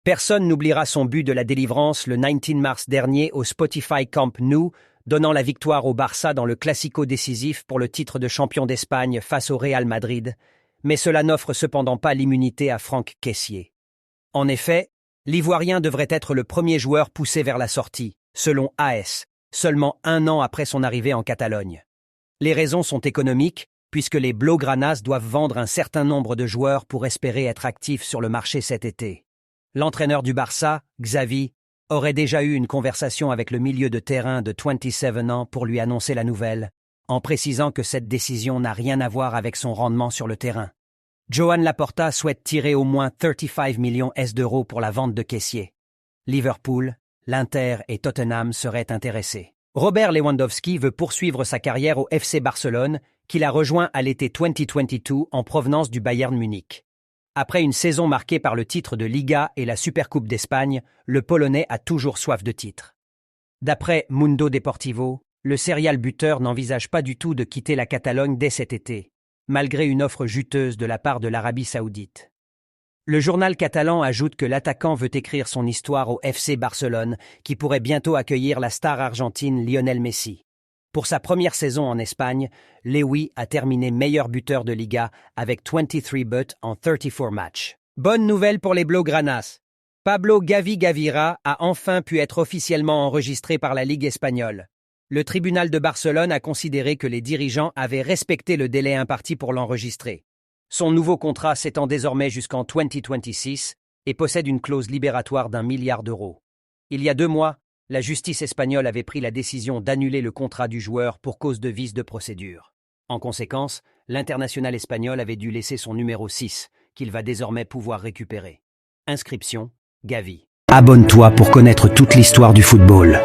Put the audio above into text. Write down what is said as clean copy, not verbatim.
Personne n'oubliera son but de la délivrance le 19 mars dernier au Spotify Camp Nou, donnant la victoire au Barça dans le classico décisif pour le titre de champion d'Espagne face au Real Madrid, mais cela n'offre cependant pas l'immunité à Franck Kessié. En effet, l'Ivoirien devrait être le premier joueur poussé vers la sortie, selon AS, seulement 1 an après son arrivée en Catalogne. Les raisons sont économiques, puisque les Blaugranas doivent vendre un certain nombre de joueurs pour espérer être actifs sur le marché cet été. L'entraîneur du Barça, Xavi, aurait déjà eu une conversation avec le milieu de terrain de 27 ans pour lui annoncer la nouvelle, en précisant que cette décision n'a rien à voir avec son rendement sur le terrain. Joan Laporta souhaite tirer au moins 35 millions d'euros pour la vente de Kessié. Liverpool, l'Inter et Tottenham seraient intéressés. Robert Lewandowski veut poursuivre sa carrière au FC Barcelone, qu'il a rejoint à l'été 2022 en provenance du Bayern Munich. Après une saison marquée par le titre de Liga et la Supercoupe d'Espagne, le Polonais a toujours soif de titre. D'après Mundo Deportivo, le serial buteur n'envisage pas du tout de quitter la Catalogne dès cet été, malgré une offre juteuse de la part de l'Arabie Saoudite. Le journal catalan ajoute que l'attaquant veut écrire son histoire au FC Barcelone, qui pourrait bientôt accueillir la star argentine Lionel Messi. Pour sa première saison en Espagne, Lewy a terminé meilleur buteur de Liga avec 23 buts en 34 matchs. Bonne nouvelle pour les Blaugranas. Pablo Gavi Gavira a enfin pu être officiellement enregistré par la Ligue espagnole. Le tribunal de Barcelone a considéré que les dirigeants avaient respecté le délai imparti pour l'enregistrer. Son nouveau contrat s'étend désormais jusqu'en 2026 et possède une clause libératoire d'1 milliard d'euros. Il y a 2 mois, la justice espagnole avait pris la décision d'annuler le contrat du joueur pour cause de vice de procédure. En conséquence, l'international espagnol avait dû laisser son numéro 6, qu'il va désormais pouvoir récupérer. Inscription, Gavi. Abonne-toi pour connaître toute l'histoire du football.